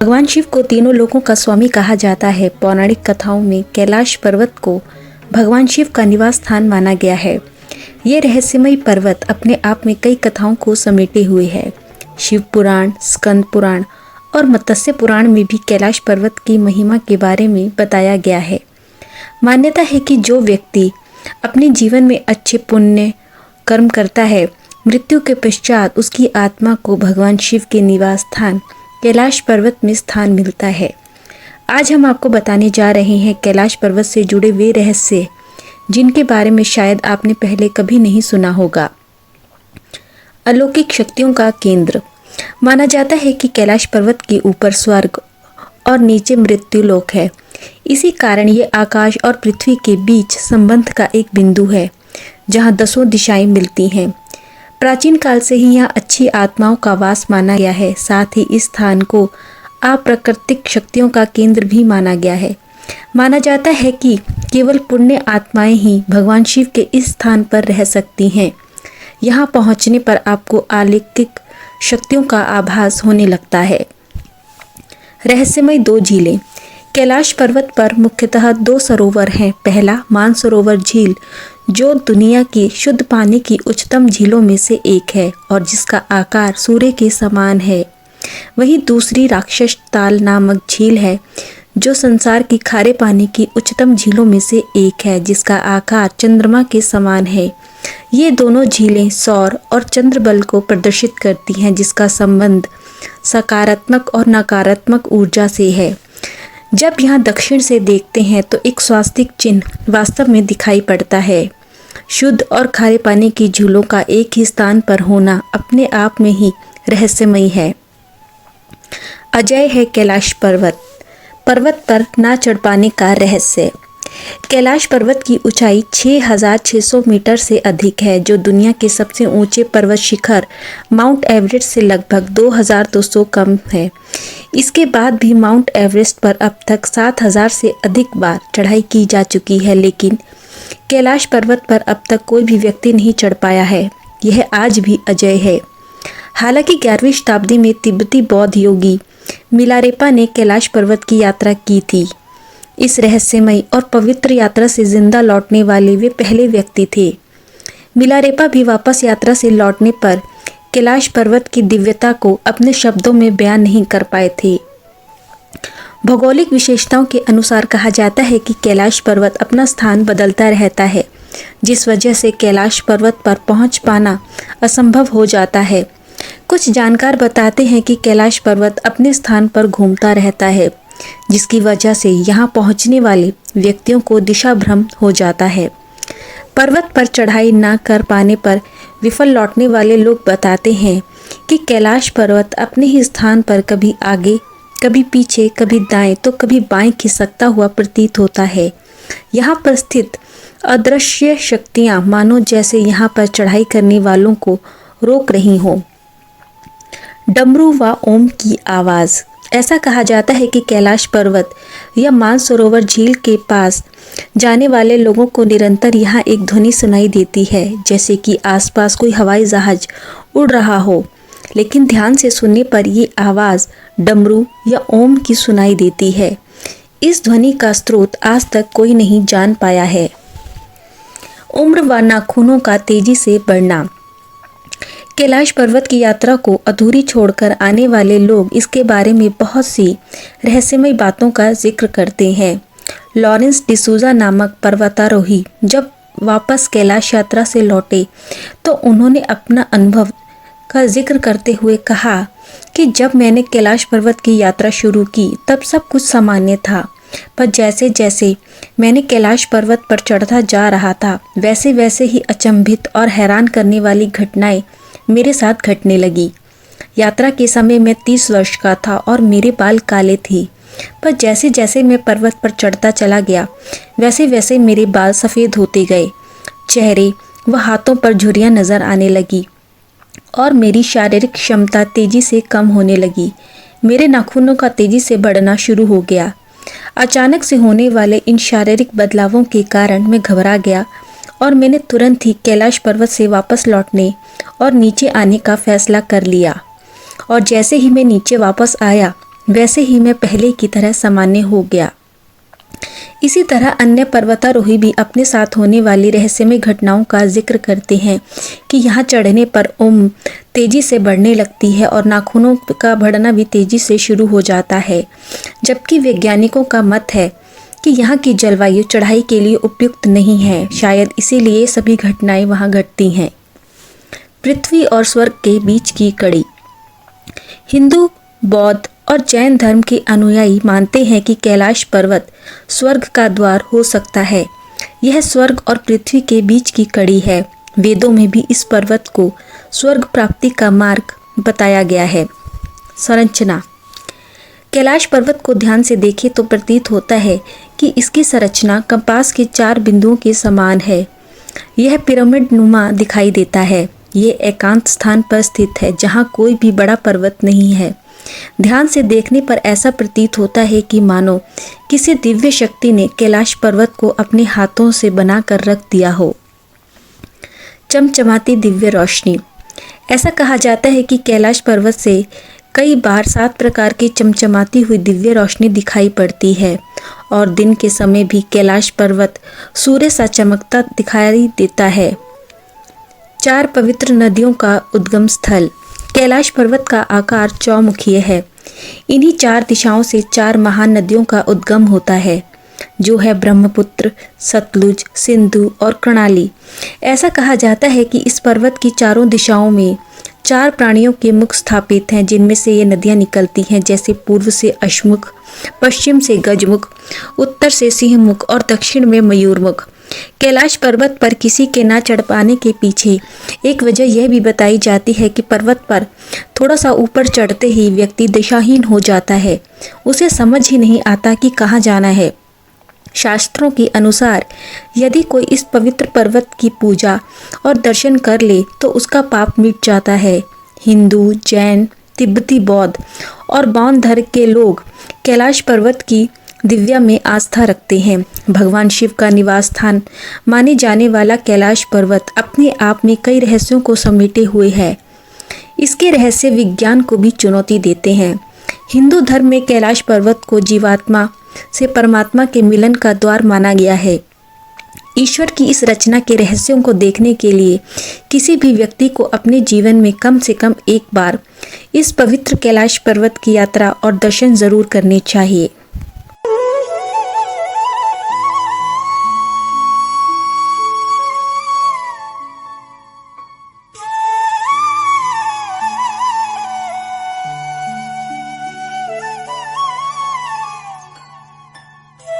भगवान शिव को तीनों लोकों का स्वामी कहा जाता है। पौराणिक कथाओं में कैलाश पर्वत को भगवान शिव का निवास स्थान माना गया है। ये रहस्यमयी पर्वत अपने आप में कई कथाओं को समेटे हुए है। शिव पुराण, स्कंद पुराण और मत्स्य पुराण में भी कैलाश पर्वत की महिमा के बारे में बताया गया है। मान्यता है कि जो व्यक्ति अपने जीवन में अच्छे पुण्य कर्म करता है, मृत्यु के पश्चात उसकी आत्मा को भगवान शिव के निवास स्थान कैलाश पर्वत में स्थान मिलता है। आज हम आपको बताने जा रहे हैं कैलाश पर्वत से जुड़े वे रहस्य जिनके बारे में शायद आपने पहले कभी नहीं सुना होगा। अलौकिक शक्तियों का केंद्र माना जाता है कि कैलाश पर्वत के ऊपर स्वर्ग और नीचे मृत्यु लोक है। इसी कारण ये आकाश और पृथ्वी के बीच संबंध का एक बिंदु है, जहाँ 10 दिशाएं मिलती हैं। प्राचीन काल से ही यहाँ अच्छी आत्माओं का वास माना गया है। साथ ही इस स्थान को अप्राकृतिक शक्तियों का केंद्र भी माना गया है। माना जाता है कि केवल पुण्य आत्माएं ही भगवान शिव के इस स्थान पर रह सकती हैं। यहाँ पहुँचने पर आपको अलौकिक शक्तियों का आभास होने लगता है। रहस्यमय 2 झीलें। कैलाश पर्वत पर मुख्यतः 2 सरोवर हैं। पहला मानसरोवर झील, जो दुनिया की शुद्ध पानी की उच्चतम झीलों में से एक है और जिसका आकार सूर्य के समान है। वहीं दूसरी राक्षस ताल नामक झील है, जो संसार की खारे पानी की उच्चतम झीलों में से एक है, जिसका आकार चंद्रमा के समान है। ये दोनों झीलें सौर और चंद्र बल को प्रदर्शित करती हैं, जिसका संबंध सकारात्मक और नकारात्मक ऊर्जा से है। जब यहाँ दक्षिण से देखते हैं तो एक स्वास्तिक चिन्ह वास्तव में दिखाई पड़ता है। शुद्ध और खारे पानी की झीलों का एक ही स्थान पर होना अपने आप में ही रहस्यमयी है। अजय है कैलाश पर्वत। पर्वत पर ना चढ़ पाने का रहस्य। कैलाश पर्वत की ऊंचाई 6600 मीटर से अधिक है, जो दुनिया के सबसे ऊंचे पर्वत शिखर माउंट एवरेस्ट से लगभग 2200 कम है। इसके बाद भी माउंट एवरेस्ट पर अब तक 7000 से अधिक बार चढ़ाई की जा चुकी है, लेकिन कैलाश पर्वत पर अब तक कोई भी व्यक्ति नहीं चढ़ पाया है। यह आज भी अजय है। हालांकि 11वीं शताब्दी में तिब्बती बौद्ध योगी मिलारेपा ने कैलाश पर्वत की यात्रा की थी। इस रहस्यमयी और पवित्र यात्रा से जिंदा लौटने वाले वे पहले व्यक्ति थे। मिलारेपा भी वापस यात्रा से लौटने पर कैलाश पर्वत की दिव्यता को अपने शब्दों में बयान नहीं कर पाए थे। भौगोलिक विशेषताओं के अनुसार कहा जाता है कि कैलाश पर्वत अपना स्थान बदलता रहता है, जिस वजह से कैलाश पर्वत पर पहुंच पाना असंभव हो जाता है। कुछ जानकार बताते हैं कि कैलाश पर्वत अपने स्थान पर घूमता रहता है, जिसकी वजह से यहाँ पहुँचने वाले व्यक्तियों को दिशा भ्रम हो जाता है। पर्वत पर चढ़ाई न कर पाने पर विफल लौटने वाले लोग बताते हैं कि कैलाश पर्वत अपने ही स्थान पर कभी आगे, कभी पीछे, कभी दाएं तो कभी बाएं खिसकता हुआ प्रतीत होता है। यहाँ पर स्थित अदृश्य शक्तियाँ मानो जैसे यहाँ पर चढ़ाई करने वालों को रोक रही हों। डमरू व ओम की आवाज़। ऐसा कहा जाता है कि कैलाश पर्वत या मानसरोवर झील के पास जाने वाले लोगों को निरंतर यहाँ एक ध्वनि सुनाई देती है, जैसे कि आसपास कोई हवाई जहाज उड़ रहा हो। लेकिन ध्यान से सुनने पर ये आवाज़ डमरू या ओम की सुनाई देती है। इस ध्वनि का स्रोत आज तक कोई नहीं जान पाया है। उम्र व नाखूनों का तेजी से बढ़ना। कैलाश पर्वत की यात्रा को अधूरी छोड़कर आने वाले लोग इसके बारे में बहुत सी रहस्यमयी बातों का जिक्र करते हैं। लॉरेंस डिसूजा नामक पर्वतारोही जब वापस कैलाश यात्रा से लौटे तो उन्होंने अपना अनुभव का जिक्र करते हुए कहा कि जब मैंने कैलाश पर्वत की यात्रा शुरू की तब सब कुछ सामान्य था, पर जैसे जैसे मैंने कैलाश पर्वत पर चढ़ता जा रहा था वैसे वैसे ही अचंभित और हैरान करने वाली घटनाएं मेरे साथ घटने लगी। यात्रा के समय मैं 30 वर्ष का था और मेरे बाल काले थे, पर जैसे जैसे मैं पर्वत पर चढ़ता चला गया वैसे वैसे मेरे बाल सफ़ेद होते गए। चेहरे व हाथों पर झुर्रियाँ नज़र आने लगी और मेरी शारीरिक क्षमता तेज़ी से कम होने लगी। मेरे नाखूनों का तेज़ी से बढ़ना शुरू हो गया। अचानक से होने वाले इन शारीरिक बदलावों के कारण मैं घबरा गया और मैंने तुरंत ही कैलाश पर्वत से वापस लौटने और नीचे आने का फैसला कर लिया। और जैसे ही मैं नीचे वापस आया वैसे ही मैं पहले की तरह सामान्य हो गया। इसी तरह अन्य पर्वतारोही भी अपने साथ होने वाली रहस्यमय घटनाओं का जिक्र करते हैं कि यहाँ चढ़ने पर उम्र तेजी से बढ़ने लगती है और नाखूनों का बढ़ना भी तेजी से शुरू हो जाता है, जबकि वैज्ञानिकों का मत है कि यहाँ की जलवायु चढ़ाई के लिए उपयुक्त नहीं है। शायद इसीलिए सभी घटनाएं वहाँ घटती हैं। पृथ्वी और स्वर्ग के बीच की कड़ी। हिंदू, बौद्ध और जैन धर्म के अनुयायी मानते हैं कि कैलाश पर्वत स्वर्ग का द्वार हो सकता है। यह स्वर्ग और पृथ्वी के बीच की कड़ी है। वेदों में भी इस पर्वत को स्वर्ग प्राप्ति का मार्ग बताया गया है। संरचना। कैलाश पर्वत को ध्यान से देखें तो प्रतीत होता है कि इसकी संरचना कंपास के 4 बिंदुओं के समान है। यह पिरामिड नुमा दिखाई देता है। ये एकांत स्थान पर स्थित है जहाँ कोई भी बड़ा पर्वत नहीं है। ध्यान से देखने पर ऐसा प्रतीत होता है कि मानो किसी दिव्य शक्ति ने कैलाश पर्वत को अपने हाथों से बनाकर रख दिया हो। चमचमाती दिव्य रोशनी। ऐसा कहा जाता है कि कैलाश पर्वत से कई बार 7 प्रकार की चमचमाती हुई दिव्य रोशनी दिखाई पड़ती है और दिन के समय भी कैलाश पर्वत सूर्य सा चमकता दिखाई देता है। 4 पवित्र नदियों का उद्गम स्थल। कैलाश पर्वत का आकार चौमुखीय है। इन्हीं 4 दिशाओं से 4 महान नदियों का उद्गम होता है, जो है ब्रह्मपुत्र, सतलुज, सिंधु और कर्णाली। ऐसा कहा जाता है कि इस पर्वत की चारों दिशाओं में 4 प्राणियों के मुख स्थापित हैं, जिनमें से ये नदियाँ निकलती हैं, जैसे पूर्व से अश्वमुख, पश्चिम से गजमुख, उत्तर से सिंहमुख और दक्षिण में मयूरमुख। कैलाश पर्वत पर किसी के ना चढ़ पाने के पीछे एक वजह यह भी बताई जाती है कि पर्वत पर थोड़ा सा ऊपर चढ़ते ही व्यक्ति दिशाहीन हो जाता है। उसे समझ ही नहीं आता कि कहाँ जाना है। शास्त्रों के अनुसार यदि कोई इस पवित्र पर्वत की पूजा और दर्शन कर ले तो उसका पाप मिट जाता है। हिंदू, जैन, तिब्बती, बौद्ध और बौद्ध धर्म के लोग कैलाश पर्वत की दिव्या में आस्था रखते हैं। भगवान शिव का निवास स्थान माने जाने वाला कैलाश पर्वत अपने आप में कई रहस्यों को समेटे हुए है। इसके रहस्य विज्ञान को भी चुनौती देते हैं। हिंदू धर्म में कैलाश पर्वत को जीवात्मा से परमात्मा के मिलन का द्वार माना गया है। ईश्वर की इस रचना के रहस्यों को देखने के लिए किसी भी व्यक्ति को अपने जीवन में कम से कम एक बार इस पवित्र कैलाश पर्वत की यात्रा और दर्शन जरूर करने चाहिए।